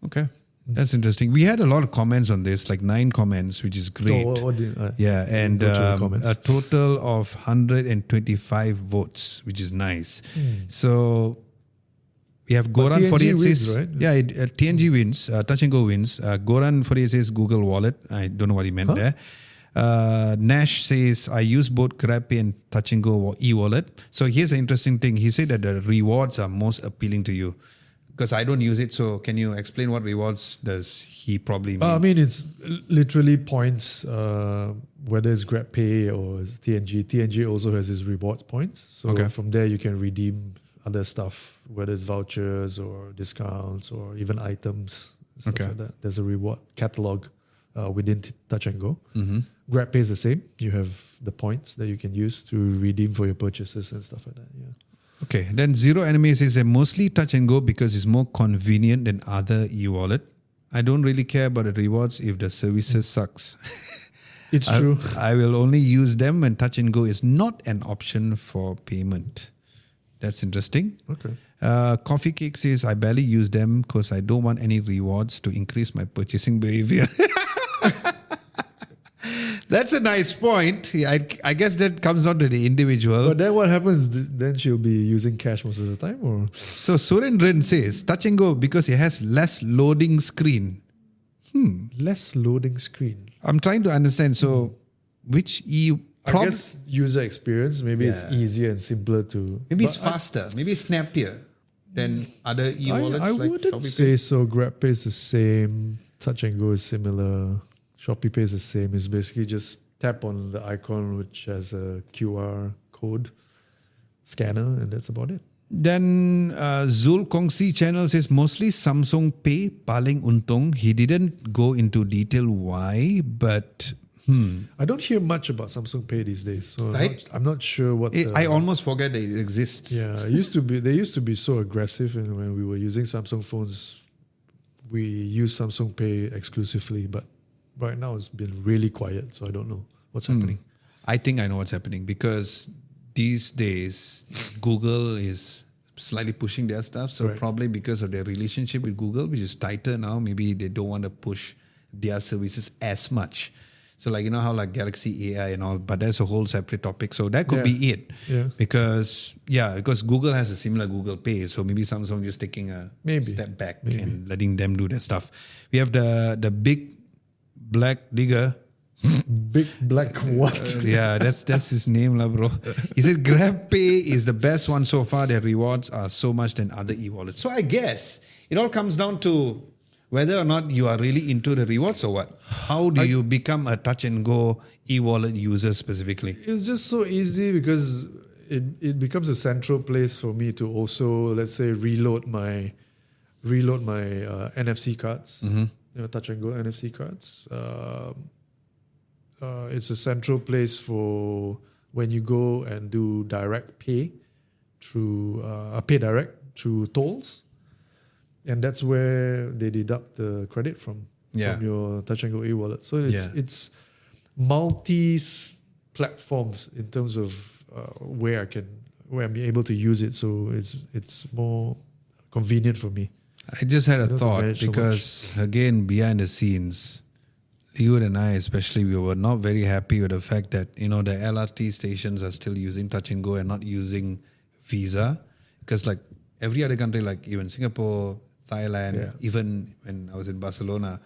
Okay. That's interesting. We had a lot of comments on this, like 9 comments, which is great. And a total of 125 votes, which is nice. So we have Goran 48 says, right? TNG wins, Touch and Go wins. Goran 48 says Google Wallet. I don't know what he meant there. Nash says, I use both GrabPay and Touch and Go e-wallet. So here's an interesting thing. He said that the rewards are most appealing to you. Because I don't use it, so can you explain what rewards does he probably mean? I mean, it's literally points, whether it's GrabPay or TNG. TNG also has its rewards points. So from there, you can redeem other stuff, whether it's vouchers or discounts or even items, stuff like that. There's a reward catalog within Touch and Go. GrabPay is the same. You have the points that you can use to redeem for your purchases and stuff like that. Yeah. Okay, then Zero Anime says I mostly Touch and Go because it's more convenient than other e-wallet. I don't really care about the rewards if the services sucks. It's true. I will only use them when Touch and Go is not an option for payment. That's interesting. Okay. Coffee Cake says I barely use them because I don't want any rewards to increase my purchasing behavior. That's a nice point. Yeah, I guess that comes down to the individual. But then what happens? Then she'll be using cash most of the time, or So Surendran says touch and go because it has less loading screen. less loading screen. I'm trying to understand. So which I guess user experience. Maybe it's Yeah. easier and simpler to. maybe it's but I- faster, maybe it's snappier than other e-wallets. I like wouldn't Shopee say so. GrabPay is the same. Touch and Go is similar. Shopee Pay is the same. It's basically just tap on the icon which has a QR code scanner, and that's about it. Then Zul Kongsi channel says mostly Samsung Pay paling untung. He didn't go into detail why, but I don't hear much about Samsung Pay these days, so Right. I'm not sure what. I almost forget that it exists. Yeah, it used to be. They used to be so aggressive, and when we were using Samsung phones, we use Samsung Pay exclusively. But right now, it's been really quiet, so I don't know what's happening. I think I know what's happening because these days Google is slightly pushing their stuff. So Right. probably because of their relationship with Google, which is tighter now, maybe they don't want to push their services as much. So like, you know how like Galaxy AI and all, but that's a whole separate topic. So that could Yeah. be it. Yeah. Because Google has a similar Google Pay. So maybe Samsung just taking a Maybe. step back Maybe. and letting them do their stuff. We have the big black digger. Big black what? Yeah, that's his name, lah, bro. He said GrabPay is the best one so far. Their rewards are so much than other e-wallets. So I guess it all comes down to whether or not you are really into the rewards or what. How do you become a touch and go e-wallet user specifically? It's just so easy because it becomes a central place for me to also, let's say, reload my NFC cards. Touch and go NFC cards. It's a central place for when you go and do direct pay through pay direct through tolls, and that's where they deduct the credit from your Touch and Go e-wallet. So it's multi platforms in terms of where I'm able to use it. So it's more convenient for me. I just had a don't thought manage so because again, behind the scenes, you and I especially, we were not very happy with the fact that, the LRT stations are still using touch and go and not using Visa. Because like every other country, like even Singapore, Thailand, even when I was in Barcelona,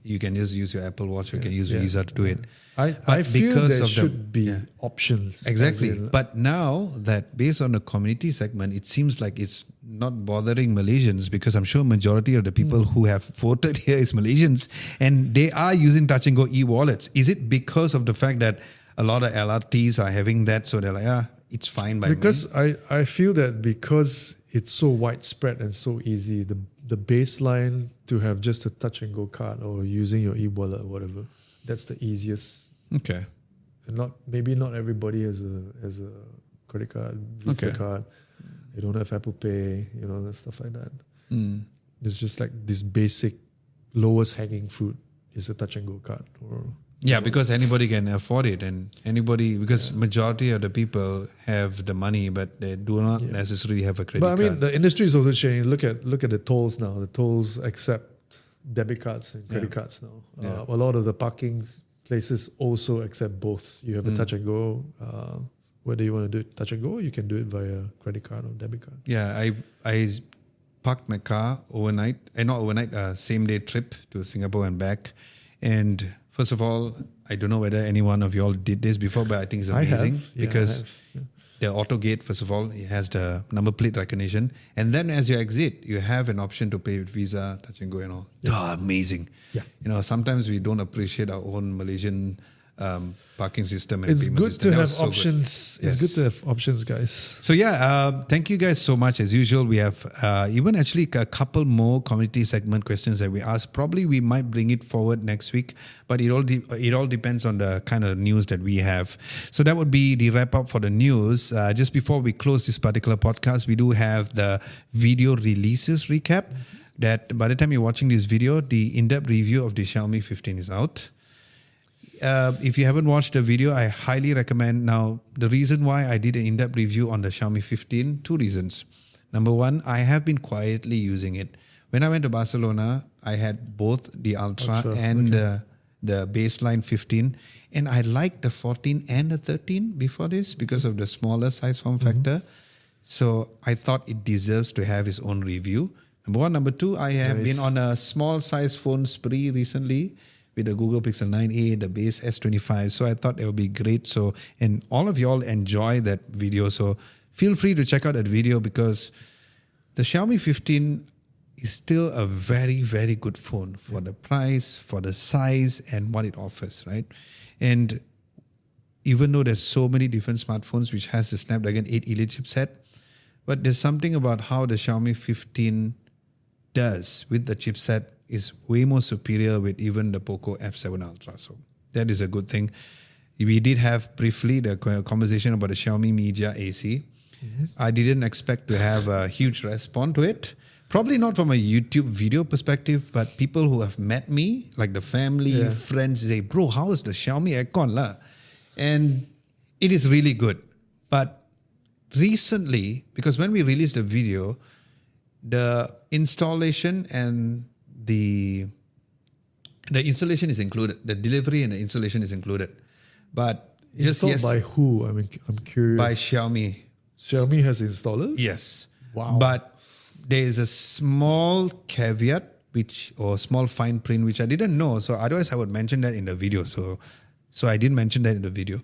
you can just use your Apple Watch, you can use Visa to do it. I feel because there of should be options. Exactly. as in- But now that based on the community segment, it seems like it's not bothering Malaysians because I'm sure majority of the people who have voted here is Malaysians and they are using touch and go e-wallets. Is it because of the fact that a lot of LRTs are having that, so they're like, it's fine by because me? I feel that because it's so widespread and so easy, the baseline to have just a touch and go card or using your e-wallet or whatever, that's the easiest. Okay. And maybe not everybody has a credit card, Visa Okay. card. They don't have Apple Pay, stuff like that. It's just like this basic lowest hanging fruit is a touch and go card. Yeah, because anybody can afford it and because majority of the people have the money, but they do not necessarily have a credit But I mean, card. the industry is also changing. Look at the tolls now. The tolls accept debit cards and credit cards now. A lot of the parking places also accept both. You have a touch and go. Whether you want to do it touch and go, you can do it via credit card or debit card. Yeah, I parked my car overnight, not overnight, same day trip to Singapore and back. And first of all, I don't know whether any one of you all did this before, but I think it's I have. amazing Yeah, because I have. Yeah. the auto gate, first of all, it has the number plate recognition. And then as you exit, you have an option to pay with Visa, touch and go and all. Amazing. Yeah. Sometimes we don't appreciate our own Malaysian parking system. And It's payment good system. to That have was so good. options. Yes. It's good to have options, guys. So thank you guys so much. As usual, we have even actually a couple more community segment questions that we asked. Probably we might bring it forward next week, but it all depends on the kind of news that we have. So that would be the wrap up for the news. Just before we close this particular podcast, we do have the video releases recap. That by the time you're watching this video, the in-depth review of the Xiaomi 15 is out. If you haven't watched the video, I highly recommend. Now, the reason why I did an in-depth review on the Xiaomi 15, two reasons. Number one, I have been quietly using it. When I went to Barcelona, I had both the Ultra and the baseline 15. And I liked the 14 and the 13 before this because of the smaller size form factor. So I thought it deserves to have its own review. Number one. Number two, I have been on a small size phone spree recently with the Google Pixel 9a, the base S25. So I thought it would be great. So, and all of y'all enjoy that video. So feel free to check out that video because the Xiaomi 15 is still a very, very good phone for the price, for the size, and what it offers, right? And even though there's so many different smartphones which has the Snapdragon 8 Elite chipset, but there's something about how the Xiaomi 15 does with the chipset is way more superior with even the Poco F7 Ultra. So that is a good thing. We did have briefly the conversation about the Xiaomi Media AC. I didn't expect to have a huge response to it. Probably not from a YouTube video perspective, but people who have met me, like the family, friends, say, bro, how is the Xiaomi aircon lah? And it is really good. But recently, because when we released the video, the installation and the installation is included. The delivery and the installation is included. But Installed by who? I mean, I'm curious. By Xiaomi. Xiaomi has installers? Yes. Wow. But there is a small caveat or small fine print which I didn't know. So otherwise I would mention that in the video. So I didn't mention that in the video.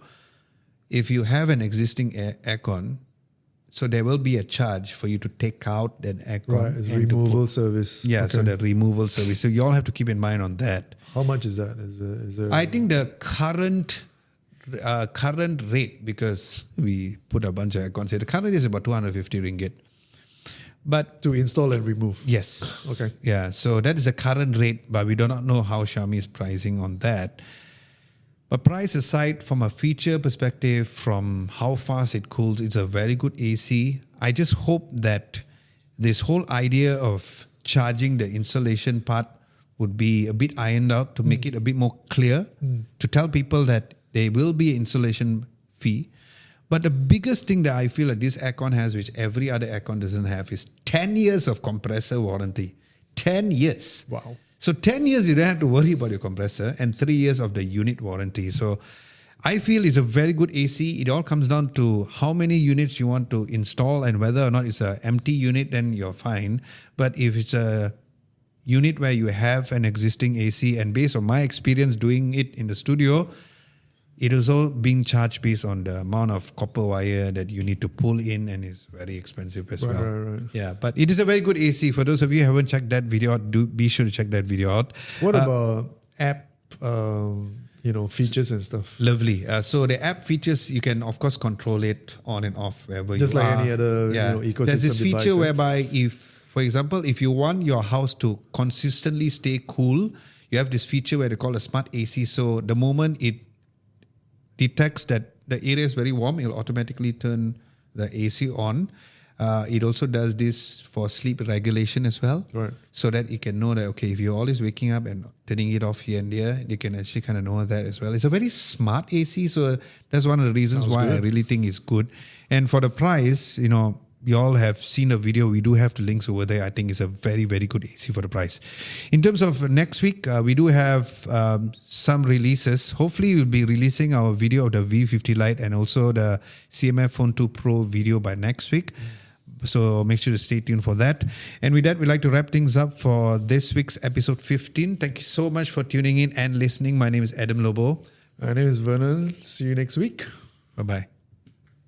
If you have an existing aircon, so there will be a charge for you to take out that aircon. Right, it's removal service. Yeah, so the removal service. So you all have to keep in mind on that. How much is that? Is there I think the current rate, because we put a bunch of aircons here, the current rate is about 250 ringgit. But to install and remove? Yes. Okay. Yeah, so that is the current rate, but we do not know how Xiaomi is pricing on that. But price aside, from a feature perspective, from how fast it cools, it's a very good AC. I just hope that this whole idea of charging the installation part would be a bit ironed out to make it a bit more clear, to tell people that there will be an installation fee. But the biggest thing that I feel that this aircon has, which every other aircon doesn't have, is 10 years of compressor warranty. 10 years. Wow. So 10 years, you don't have to worry about your compressor, and 3 years of the unit warranty. So I feel it's a very good AC. It all comes down to how many units you want to install and whether or not it's an empty unit, then you're fine. But if it's a unit where you have an existing AC, and based on my experience doing it in the studio, it is all being charged based on the amount of copper wire that you need to pull in, and it's very expensive as well. Right. Yeah, but it is a very good AC. For those of you who haven't checked that video out, be sure to check that video out. What about app, features and stuff? Lovely. So the app features, you can of course control it on and off wherever Just you are. like any other ecosystem There's this device, feature right? whereby for example, if you want your house to consistently stay cool, you have this feature where they call a smart AC. So the moment it detects that the area is very warm, it'll automatically turn the AC on. It also does this for sleep regulation as well. Right. So that it can know that, okay, if you're always waking up and turning it off here and there, they can actually kind of know that as well. It's a very smart AC. So that's one of the reasons why I really think it's good. And for the price, you all have seen the video. We do have the links over there. I think it's a very, very good AC for the price. In terms of next week, we do have some releases. Hopefully, we'll be releasing our video of the V50 Lite and also the CMF Phone 2 Pro video by next week. So make sure to stay tuned for that. And with that, we'd like to wrap things up for this week's episode 15. Thank you so much for tuning in and listening. My name is Adam Lobo. My name is Vernon. See you next week. Bye-bye.